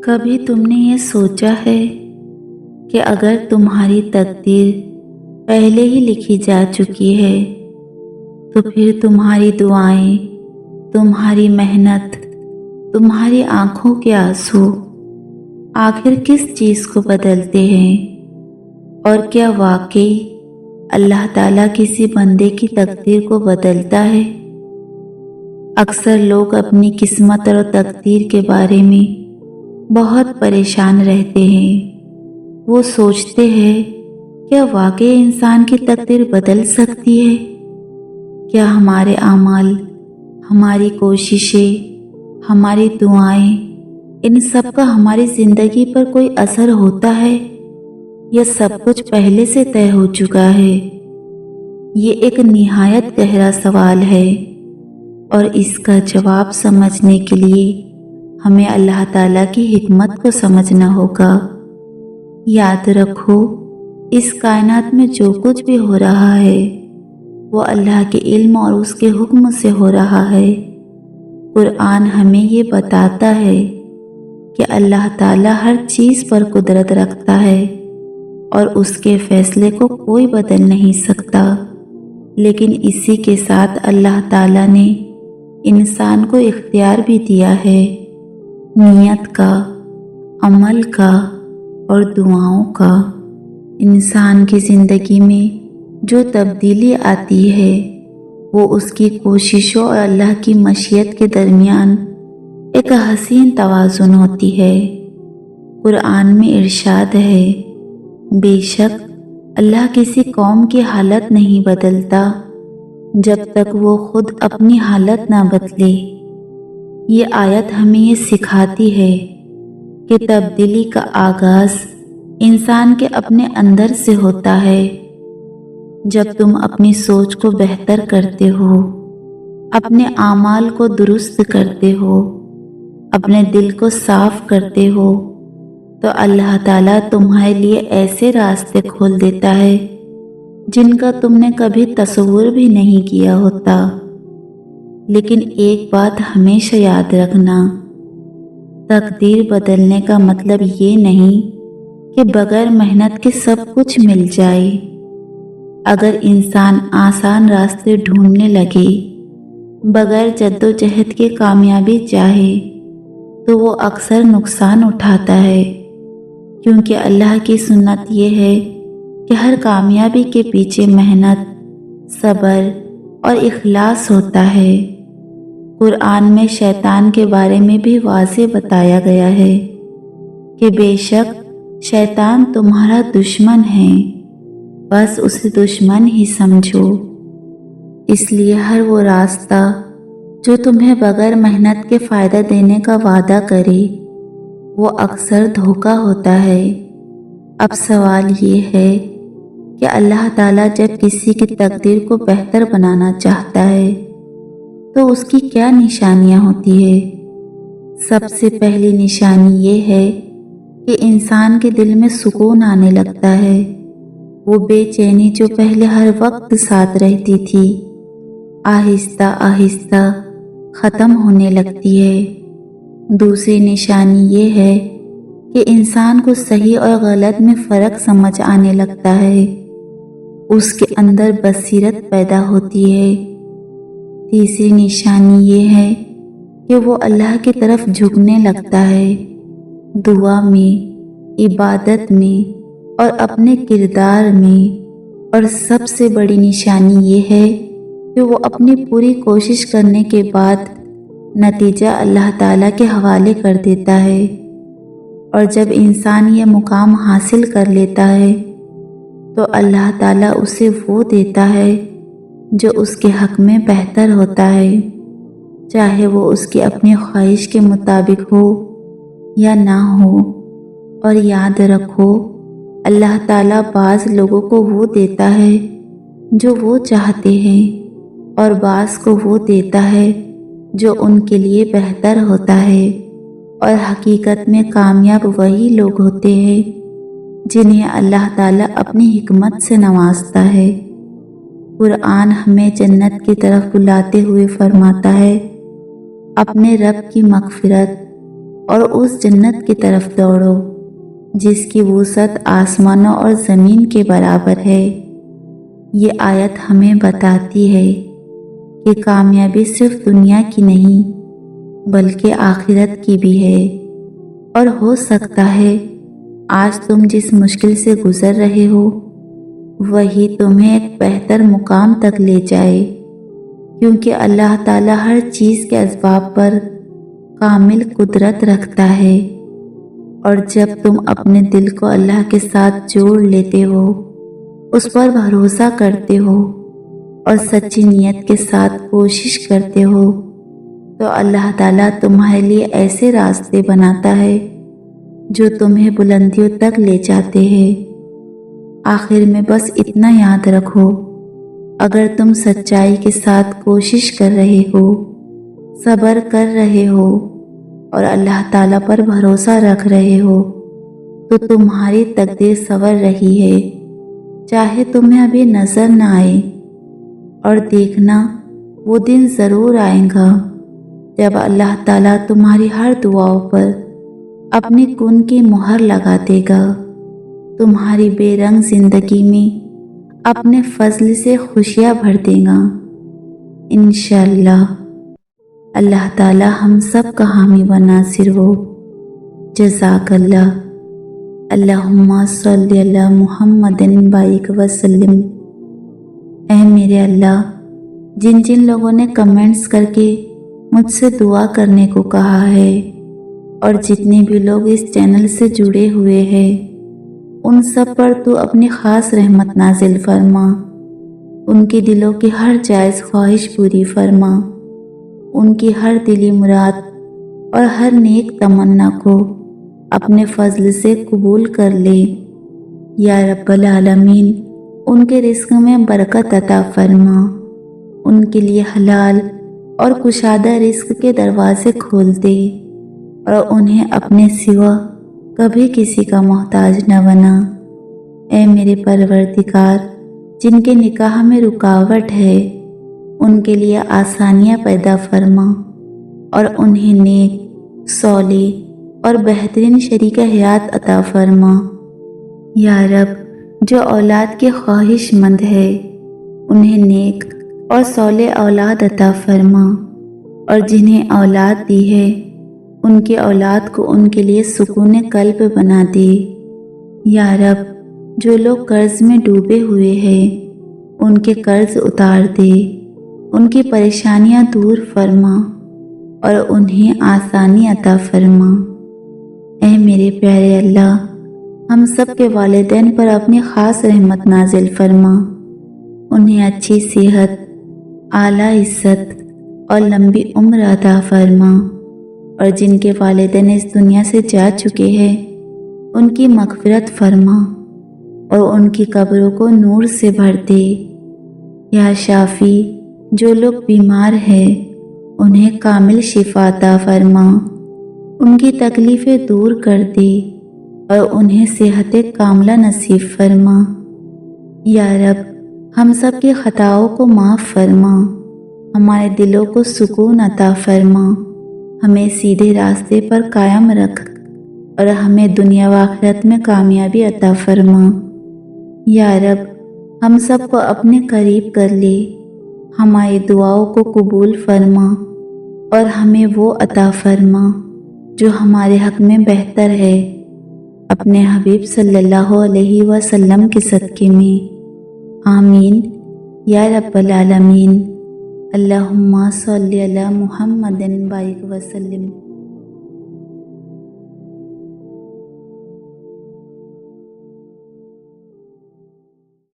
کبھی تم نے یہ سوچا ہے کہ اگر تمہاری تقدیر پہلے ہی لکھی جا چکی ہے تو پھر تمہاری دعائیں، تمہاری محنت، تمہاری آنکھوں کے آنسو آخر کس چیز کو بدلتے ہیں؟ اور کیا واقعی اللہ تعالیٰ کسی بندے کی تقدیر کو بدلتا ہے؟ اکثر لوگ اپنی قسمت اور تقدیر کے بارے میں بہت پریشان رہتے ہیں۔ وہ سوچتے ہیں کیا واقعی انسان کی تقدیر بدل سکتی ہے؟ کیا ہمارے اعمال، ہماری کوششیں، ہماری دعائیں، ان سب کا ہماری زندگی پر کوئی اثر ہوتا ہے یا سب کچھ پہلے سے طے ہو چکا ہے؟ یہ ایک نہایت گہرا سوال ہے اور اس کا جواب سمجھنے کے لیے ہمیں اللہ تعالیٰ کی حکمت کو سمجھنا ہوگا۔ یاد رکھو، اس کائنات میں جو کچھ بھی ہو رہا ہے وہ اللہ کے علم اور اس کے حکم سے ہو رہا ہے۔ قرآن ہمیں یہ بتاتا ہے کہ اللہ تعالیٰ ہر چیز پر قدرت رکھتا ہے اور اس کے فیصلے کو کوئی بدل نہیں سکتا، لیکن اسی کے ساتھ اللہ تعالیٰ نے انسان کو اختیار بھی دیا ہے، نیت کا، عمل کا اور دعاؤں کا۔ انسان کی زندگی میں جو تبدیلی آتی ہے وہ اس کی کوششوں اور اللہ کی مشیت کے درمیان ایک حسین توازن ہوتی ہے۔ قرآن میں ارشاد ہے، بے شک اللہ کسی قوم کی حالت نہیں بدلتا جب تک وہ خود اپنی حالت نہ بدلے۔ یہ آیت ہمیں یہ سکھاتی ہے کہ تبدیلی کا آغاز انسان کے اپنے اندر سے ہوتا ہے۔ جب تم اپنی سوچ کو بہتر کرتے ہو، اپنے اعمال کو درست کرتے ہو، اپنے دل کو صاف کرتے ہو، تو اللہ تعالیٰ تمہارے لیے ایسے راستے کھول دیتا ہے جن کا تم نے کبھی تصور بھی نہیں کیا ہوتا۔ لیکن ایک بات ہمیشہ یاد رکھنا، تقدیر بدلنے کا مطلب یہ نہیں کہ بغیر محنت کے سب کچھ مل جائے۔ اگر انسان آسان راستے ڈھونڈنے لگے، بغیر جدوجہد کے کامیابی چاہے، تو وہ اکثر نقصان اٹھاتا ہے، کیونکہ اللہ کی سنت یہ ہے کہ ہر کامیابی کے پیچھے محنت، صبر اور اخلاص ہوتا ہے۔ قرآن میں شیطان کے بارے میں بھی واضح بتایا گیا ہے کہ بے شک شیطان تمہارا دشمن ہے، بس اسے دشمن ہی سمجھو۔ اس لیے ہر وہ راستہ جو تمہیں بغیر محنت کے فائدہ دینے کا وعدہ کرے وہ اکثر دھوکہ ہوتا ہے۔ اب سوال یہ ہے کہ اللہ تعالیٰ جب کسی کی تقدیر کو بہتر بنانا چاہتا ہے تو اس کی کیا نشانیاں ہوتی ہے؟ سب سے پہلی نشانی یہ ہے کہ انسان کے دل میں سکون آنے لگتا ہے۔ وہ بے چینی جو پہلے ہر وقت ساتھ رہتی تھی، آہستہ آہستہ ختم ہونے لگتی ہے۔ دوسری نشانی یہ ہے کہ انسان کو صحیح اور غلط میں فرق سمجھ آنے لگتا ہے، اس کے اندر بصیرت پیدا ہوتی ہے۔ تیسری نشانی یہ ہے کہ وہ اللہ کی طرف جھکنے لگتا ہے، دعا میں، عبادت میں اور اپنے کردار میں۔ اور سب سے بڑی نشانی یہ ہے کہ وہ اپنی پوری کوشش کرنے کے بعد نتیجہ اللہ تعالیٰ کے حوالے کر دیتا ہے۔ اور جب انسان یہ مقام حاصل کر لیتا ہے تو اللہ تعالیٰ اسے وہ دیتا ہے جو اس کے حق میں بہتر ہوتا ہے، چاہے وہ اس کی اپنی خواہش کے مطابق ہو یا نہ ہو۔ اور یاد رکھو، اللہ تعالیٰ بعض لوگوں کو وہ دیتا ہے جو وہ چاہتے ہیں اور بعض کو وہ دیتا ہے جو ان کے لیے بہتر ہوتا ہے۔ اور حقیقت میں کامیاب وہی لوگ ہوتے ہیں جنہیں اللہ تعالیٰ اپنی حکمت سے نوازتا ہے۔ قرآن ہمیں جنت کی طرف بلاتے ہوئے فرماتا ہے، اپنے رب کی مغفرت اور اس جنت کی طرف دوڑو جس کی وسعت آسمانوں اور زمین کے برابر ہے۔ یہ آیت ہمیں بتاتی ہے کہ کامیابی صرف دنیا کی نہیں بلکہ آخرت کی بھی ہے، اور ہو سکتا ہے آج تم جس مشکل سے گزر رہے ہو وہی تمہیں ایک بہتر مقام تک لے جائے، کیونکہ اللہ تعالیٰ ہر چیز کے اسباب پر کامل قدرت رکھتا ہے۔ اور جب تم اپنے دل کو اللہ کے ساتھ جوڑ لیتے ہو، اس پر بھروسہ کرتے ہو اور سچی نیت کے ساتھ کوشش کرتے ہو، تو اللہ تعالیٰ تمہارے لیے ایسے راستے بناتا ہے جو تمہیں بلندیوں تک لے جاتے ہیں۔ آخر میں بس اتنا یاد رکھو، اگر تم سچائی کے ساتھ کوشش کر رہے ہو، صبر کر رہے ہو اور اللہ تعالیٰ پر بھروسہ رکھ رہے ہو تو تمہاری تقدیر سنور رہی ہے، چاہے تمہیں ابھی نظر نہ آئے۔ اور دیکھنا وہ دن ضرور آئے گا جب اللہ تعالیٰ تمہاری ہر دعاؤں پر اپنی کن کی مہر لگا دے گا، تمہاری بے رنگ زندگی میں اپنے فضل سے خوشیاں بھر دے گا انشاءاللہ۔ اللہ تعالیٰ ہم سب کا حامی و ناصر ہو۔ جزاک اللہ۔ اللہم صلی علی محمد بارک وسلم۔ اے میرے اللہ، جن جن لوگوں نے کمنٹس کر کے مجھ سے دعا کرنے کو کہا ہے اور جتنے بھی لوگ اس چینل سے جڑے ہوئے ہیں، ان سب پر تو اپنی خاص رحمت نازل فرما، ان کے دلوں کی ہر جائز خواہش پوری فرما، ان کی ہر دلی مراد اور ہر نیک تمنا کو اپنے فضل سے قبول کر لے یا رب العالمین۔ ان کے رزق میں برکت عطا فرما، ان کے لیے حلال اور کشادہ رزق کے دروازے کھول دے اور انہیں اپنے سوا کبھی کسی کا محتاج نہ بنا۔ اے میرے پروردگار، جن کے نکاح میں رکاوٹ ہے ان کے لیے آسانیاں پیدا فرما اور انہیں نیک، صالح اور بہترین شریک حیات عطا فرما۔ یا رب، جو اولاد کے خواہش مند ہے انہیں نیک اور صالح اولاد عطا فرما، اور جنہیں اولاد دی ہے ان کی اولاد کو ان کے لیے سکون قلب بنا دے۔ یا رب، جو لوگ قرض میں ڈوبے ہوئے ہیں ان کے قرض اتار دے، ان کی پریشانیاں دور فرما اور انہیں آسانی عطا فرما۔ اے میرے پیارے اللہ، ہم سب کے والدین پر اپنی خاص رحمت نازل فرما، انہیں اچھی صحت، اعلیٰ عزت اور لمبی عمر عطا فرما، اور جن کے والدین اس دنیا سے جا چکے ہیں ان کی مغفرت فرما اور ان کی قبروں کو نور سے بھر دے۔ یا شافی، جو لوگ بیمار ہیں انہیں کامل شفا عطا فرما، ان کی تکلیفیں دور کر دے اور انہیں صحت کاملہ نصیب فرما۔ یا رب، ہم سب کی خطاؤں کو معاف فرما، ہمارے دلوں کو سکون عطا فرما، ہمیں سیدھے راستے پر قائم رکھ اور ہمیں دنیا و آخرت میں کامیابی عطا فرما۔ یا رب، ہم سب کو اپنے قریب کر لے، ہماری دعاؤں کو قبول فرما اور ہمیں وہ عطا فرما جو ہمارے حق میں بہتر ہے، اپنے حبیب صلی اللہ علیہ وسلم کے صدقے میں۔ آمین یا رب العالمین۔ اللہم صلی علی محمد بارک وسلم۔